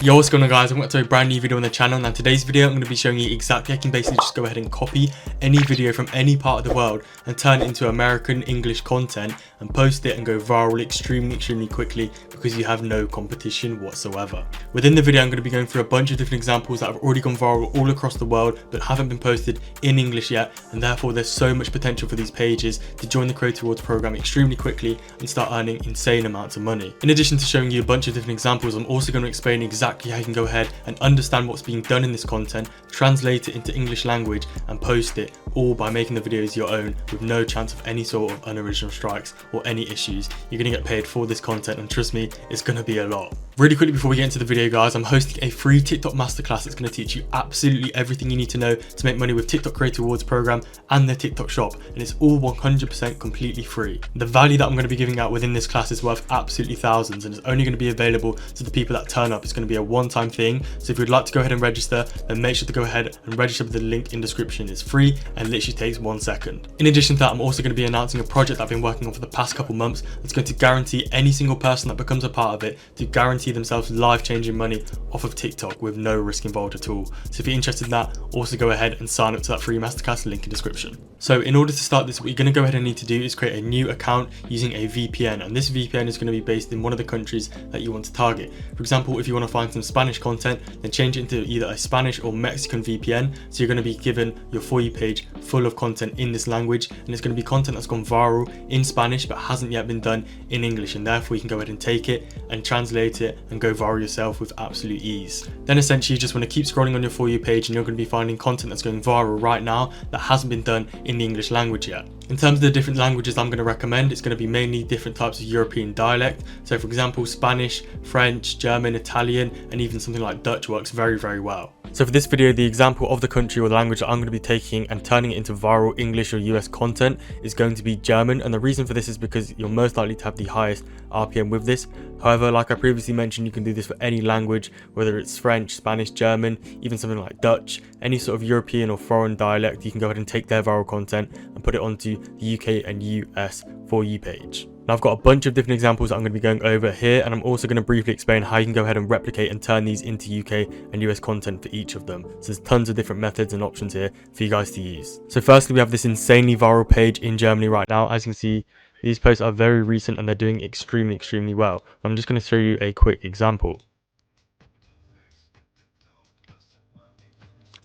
Yo, what's going on guys, welcome to a brand new video on the channel. Now today's video I'm going to be showing you exactly how you can basically just go ahead and copy any video from any part of the world and turn it into American English content and post it and go viral extremely quickly because you have no competition whatsoever. Within the video I'm going to be going through a bunch of different examples that have already gone viral all across the world but haven't been posted in English yet, and therefore there's so much potential for these pages to join the Creator Rewards program extremely quickly and start earning insane amounts of money. In addition to showing you a bunch of different examples, I'm also going to explain exactly how you can go ahead and understand what's being done in this content, translate it into English language and post it, all by making the videos your own with no chance of any sort of unoriginal strikes or any issues. You're going to get paid for this content, and trust me, it's going to be a lot. Really quickly before we get into the video guys, I'm hosting a free TikTok masterclass that's going to teach you absolutely everything you need to know to make money with TikTok Creator Rewards program and their TikTok shop, and it's all 100% completely free. The value that I'm going to be giving out within this class is worth absolutely thousands, and it's only going to be available to the people that turn up. It's going to be a one-time thing, so if you'd like to go ahead and register, then make sure to go ahead and register with the link in description. It's free and literally takes 1 second. In addition to that, I'm also going to be announcing a project that I've been working on for the past couple months that's going to guarantee any single person that becomes a part of it to guarantee themselves life-changing money off of TikTok with no risk involved at all. So if you're interested in that, also go ahead and sign up to that free masterclass, link in description. So in order to start this, what you're going to go ahead and need to do is create a new account using a VPN, and this VPN is going to be based in one of the countries that you want to target. For example, if you want to find some Spanish content, then change it into either a Spanish or Mexican VPN, so you're going to be given your For You page full of content in this language, and it's going to be content that's gone viral in Spanish but hasn't yet been done in English, and therefore you can go ahead and take it and translate it and go viral yourself with absolute ease. Then essentially you just want to keep scrolling on your For You page and you're going to be finding content that's going viral right now that hasn't been done in the English language yet. In terms of the different languages I'm going to recommend, it's going to be mainly different types of European dialect. So for example, Spanish, French, German, Italian, and even something like Dutch works very well. So for this video, the example of the country or the language that I'm going to be taking and turning it into viral English or US content is going to be German, and the reason for this is because you're most likely to have the highest RPM with this. However, like I previously mentioned, you can do this for any language, whether it's French, Spanish, German, even something like Dutch, any sort of European or foreign dialect. You can go ahead and take their viral content and put it onto the UK and US For You page. Now I've got a bunch of different examples that I'm going to be going over here, and I'm also going to briefly explain how you can go ahead and replicate and turn these into UK and US content for each of them. So there's tons of different methods and options here for you guys to use. So firstly, we have this insanely viral page in Germany right now. As you can see, these posts are very recent and they're doing extremely well. I'm just going to show you a quick example.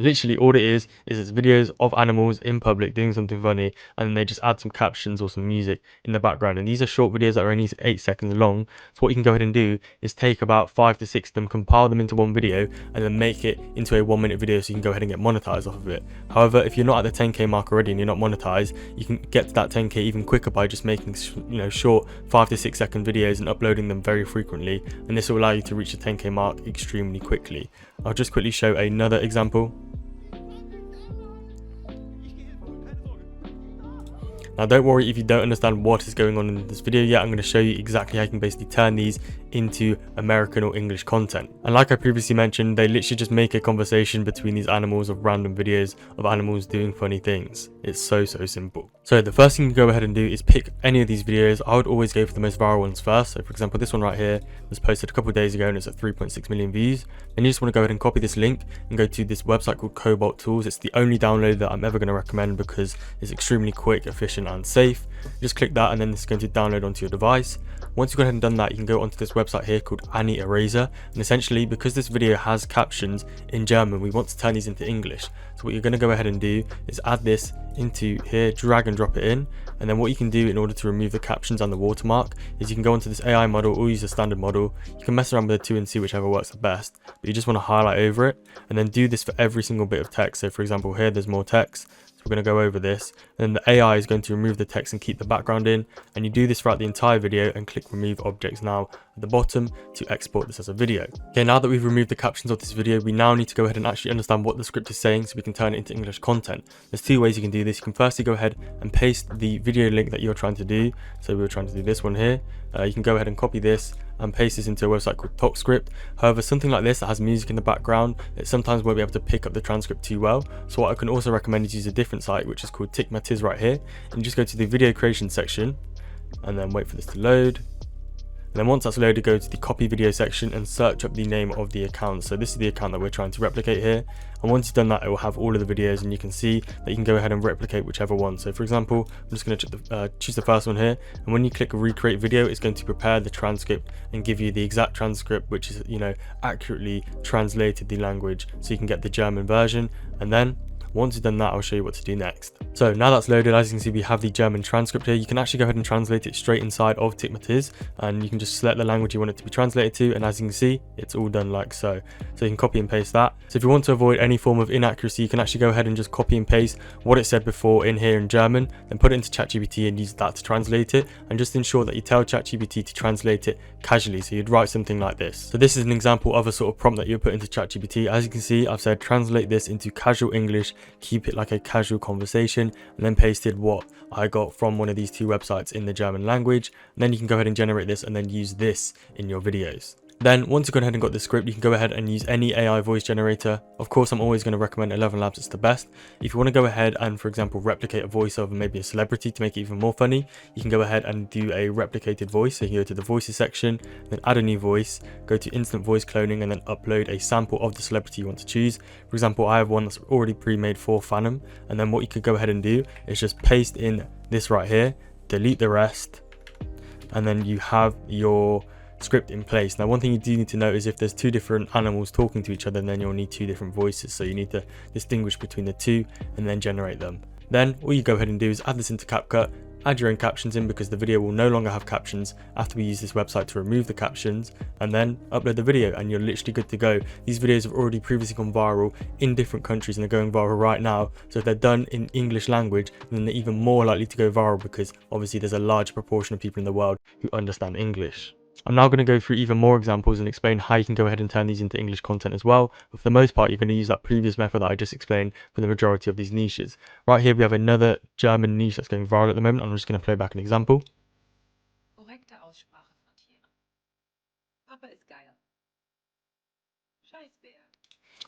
Literally all it is it's videos of animals in public doing something funny, and then they just add some captions or some music in the background, and these are short videos that are only 8 seconds long. So what you can go ahead and do is take about 5 to 6 of them, compile them into one video, and then make it into a 1-minute video so you can go ahead and get monetized off of it. However, if you're not at the 10k mark already and you're not monetized, you can get to that 10k even quicker by just making short 5 to 6 second videos and uploading them very frequently, and this will allow you to reach the 10k mark extremely quickly. I'll just quickly show another example. Now don't worry if you don't understand what is going on in this video yet. I'm going to show you exactly how you can basically turn these into American or English content. And like I previously mentioned, they literally just make a conversation between these animals of random videos of animals doing funny things. It's so simple. So the first thing you go ahead and do is pick any of these videos. I would always go for the most viral ones first. So for example, this one right here was posted a couple of days ago and it's at 3.6 million views. Then you just want to go ahead and copy this link and go to this website called Cobalt Tools. It's the only download that I'm ever going to recommend because it's extremely quick, efficient and safe. Just click that and then it's going to download onto your device. Once you've gone ahead and done that, you can go onto this website here called Annie Eraser, and essentially because this video has captions in German, we want to turn these into English. So what you're going to go ahead and do is add this into here, drag and drop it in, and then what you can do in order to remove the captions and the watermark is you can go onto this AI model or use a standard model. You can mess around with the two and see whichever works the best, but you just want to highlight over it and then do this for every single bit of text. So for example here, there's more text. So we're going to go over this, and then the AI is going to remove the text and keep the background in, and you do this throughout the entire video and click remove objects now at the bottom to export this as a video. Okay, now that we've removed the captions of this video, we now need to go ahead and actually understand what the script is saying so we can turn it into English content. There's 2 ways you can do this. You can firstly go ahead and paste the video link that you're trying to do. So we're trying to do this one here. You can go ahead and copy this and paste this into a website called TalkScript. However, something like this that has music in the background, it sometimes won't be able to pick up the transcript too well. So what I can also recommend is use a different site, which is called Tickmatiz right here. And you just go to the video creation section and then wait for this to load. And then once that's loaded, go to the copy video section and search up the name of the account. So this is the account that we're trying to replicate here. And once you've done that, it will have all of the videos, and you can see that you can go ahead and replicate whichever one. So for example, I'm just going to choose the first one here. And when you click recreate video, it's going to prepare the transcript and give you the exact transcript, which is, accurately translated the language, so you can get the German version. And then once you've done that, I'll show you what to do next. So now that's loaded, as you can see, we have the German transcript here. You can actually go ahead and translate it straight inside of Tickmatiz, and you can just select the language you want it to be translated to, and as you can see, it's all done like so. So you can copy and paste that. So if you want to avoid any form of inaccuracy, you can actually go ahead and just copy and paste what it said before in here in German, then put it into ChatGPT and use that to translate it, and just ensure that you tell ChatGPT to translate it casually. So you'd write something like this. So this is an example of a sort of prompt that you put into ChatGPT. As you can see, I've said translate this into casual English, keep it like a casual conversation, and then pasted what I got from one of these two websites in the German language. And then you can go ahead and generate this and then use this in your videos. Then once you've gone ahead and got the script, you can go ahead and use any AI voice generator. Of course, I'm always going to recommend 11 Labs, it's the best. If you want to go ahead and, for example, replicate a voice of maybe a celebrity to make it even more funny, you can go ahead and do a replicated voice. So you go to the voices section, then add a new voice, go to instant voice cloning, and then upload a sample of the celebrity you want to choose. For example, I have one that's already pre-made for Phantom. And then what you could go ahead and do is just paste in this right here, delete the rest, and then you have your script in place. Now, one thing you do need to know is if there's two different animals talking to each other, then you'll need two different voices. So you need to distinguish between the two and then generate them. Then all you go ahead and do is add this into CapCut, add your own captions in, because the video will no longer have captions after we use this website to remove the captions, and then upload the video and you're literally good to go. These videos have already previously gone viral in different countries and they're going viral right now. So if they're done in English language, then they're even more likely to go viral, because obviously there's a large proportion of people in the world who understand English. I'm now going to go through even more examples and explain how you can go ahead and turn these into English content as well. But for the most part, you're going to use that previous method that I just explained for the majority of these niches. Right here, we have another German niche that's going viral at the moment. I'm just going to play back an example. Korrekte Aussprache von Tieren. Papa ist geil. Scheiß Bär.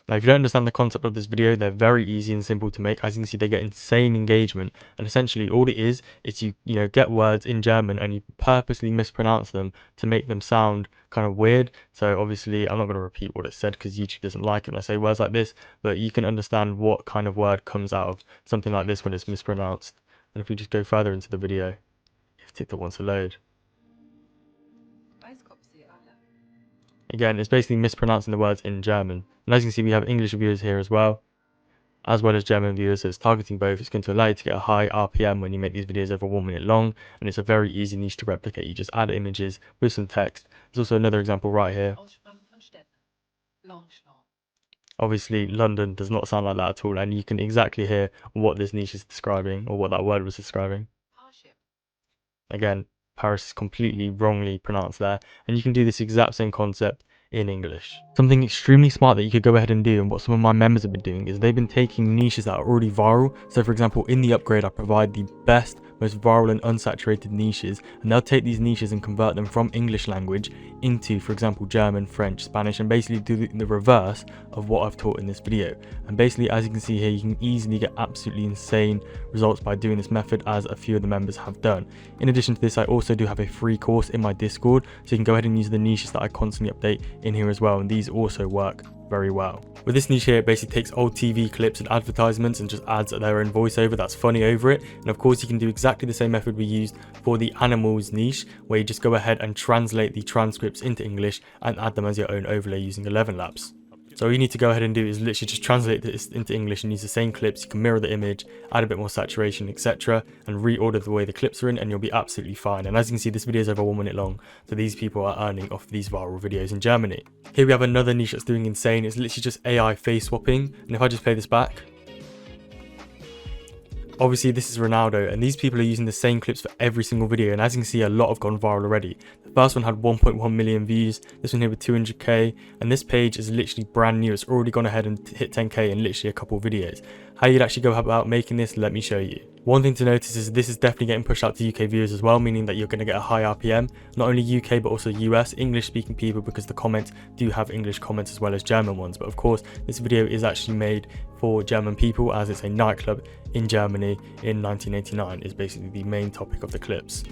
Now, if you don't understand the concept of this video, they're very easy and simple to make. As you can see, they get insane engagement, and essentially all it is you get words in German and you purposely mispronounce them to make them sound kind of weird. So obviously I'm not going to repeat what it said because YouTube doesn't like it when I say words like this, but you can understand what kind of word comes out of something like this when it's mispronounced. And if we just go further into the video, if TikTok wants to load, again, it's basically mispronouncing the words in German. And as you can see, we have English viewers here as well as German viewers. So it's targeting both. It's going to allow you to get a high RPM when you make these videos over 1 minute long. And it's a very easy niche to replicate. You just add images with some text. There's also another example right here. Obviously, London does not sound like that at all. And you can exactly hear what this niche is describing, or what that word was describing. Again, Paris is completely wrongly pronounced there, and you can do this exact same concept in English. Something extremely smart that you could go ahead and do, and what some of my members have been doing, is they've been taking niches that are already viral. So for example, in the upgrade, I provide the best, most viral and unsaturated niches, and they'll take these niches and convert them from English language into, for example, German, French, Spanish, and basically do the reverse of what I've taught in this video. And basically, as you can see here, you can easily get absolutely insane results by doing this method, as a few of the members have done. In addition to this, I also do have a free course in my Discord, so you can go ahead and use the niches that I constantly update in here as well, and these also work very well. With this niche here, it basically takes old TV clips and advertisements and just adds their own voiceover that's funny over it. And of course, you can do exactly the same method we used for the animals niche, where you just go ahead and translate the transcripts into English and add them as your own overlay using 11 Labs. So all you need to go ahead and do is literally just translate this into English and use the same clips. You can mirror the image, add a bit more saturation, etc., and reorder the way the clips are in, and you'll be absolutely fine. And as you can see, this video is over 1 minute long, so these people are earning off these viral videos in Germany. Here we have another niche that's doing insane. It's literally just AI face swapping, and if I just play this back, obviously this is Ronaldo, and these people are using the same clips for every single video, and as you can see, a lot have gone viral already. The first one had 1.1 million views, this one here with 200k, and this page is literally brand new. It's already gone ahead and hit 10k in literally a couple of videos. How you'd actually go about making this, let me show you. One thing to notice is this is definitely getting pushed out to UK viewers as well, meaning that you're going to get a high RPM, not only UK but also US, English speaking people, because the comments do have English comments as well as German ones. But of course, this video is actually made for German people, as it's a nightclub in Germany in 1989 is basically the main topic of the clips.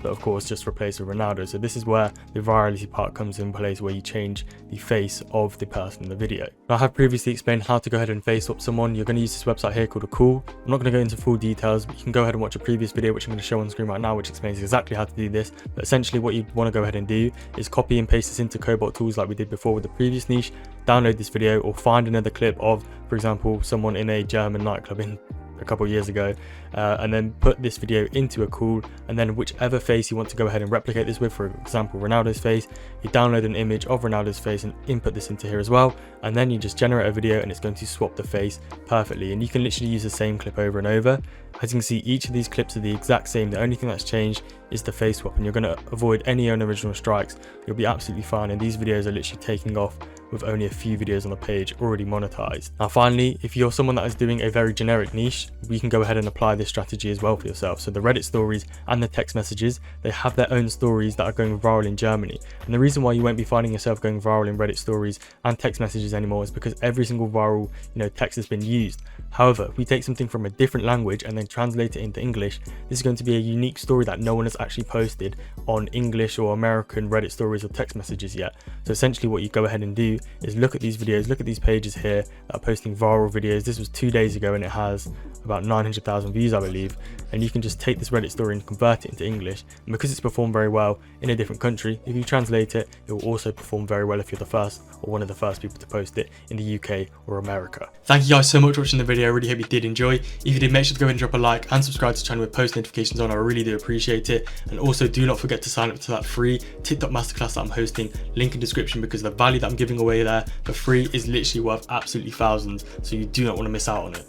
but of course just replace with Ronaldo. So this is where the virality part comes in place, where you change the face of the person in the video. Now, I have previously explained how to go ahead and face swap someone. You're going to use this website here called a Cool. I'm not going to go into full details, but you can go ahead and watch a previous video which I'm going to show on screen right now, which explains exactly how to do this. But essentially what you want to go ahead and do is copy and paste this into Cobalt Tools like we did before with the previous niche, download this video or find another clip of, for example, someone in a German nightclub in a couple of years ago, and then put this video into a Cool, and then whichever face you want to go ahead and replicate this with, for example Ronaldo's face, you download an image of Ronaldo's face and input this into here as well, and then you just generate a video and it's going to swap the face perfectly. And you can literally use the same clip over and over. As you can see, each of these clips are the exact same. The only thing that's changed is the face swap, and you're going to avoid any unoriginal strikes. You'll be absolutely fine, and these videos are literally taking off with only a few videos on the page already monetized. Now finally, if you're someone that is doing a very generic niche, we can go ahead and apply this strategy as well for yourself. So the Reddit stories and the text messages, they have their own stories that are going viral in Germany. And the reason why you won't be finding yourself going viral in Reddit stories and text messages anymore is because every single viral, text has been used. However, if we take something from a different language and then translate it into English, this is going to be a unique story that no one has actually posted on English or American Reddit stories or text messages yet. So essentially what you go ahead and do is look at these videos, look at these pages here that are posting viral videos. This was 2 days ago and it has about 900,000 views, I believe. And you can just take this Reddit story and convert it into English. And because it's performed very well in a different country, if you translate it, it will also perform very well if you're the first or one of the first people to post it in the UK or America. Thank you guys so much for watching the video. I really hope you did enjoy. If you did, make sure to go ahead and drop a like and subscribe to the channel with post notifications on. I really do appreciate it. And also do not forget to sign up to that free TikTok masterclass that I'm hosting, link in description, because the value that I'm giving away there for free is literally worth absolutely thousands. So you do not want to miss out on it.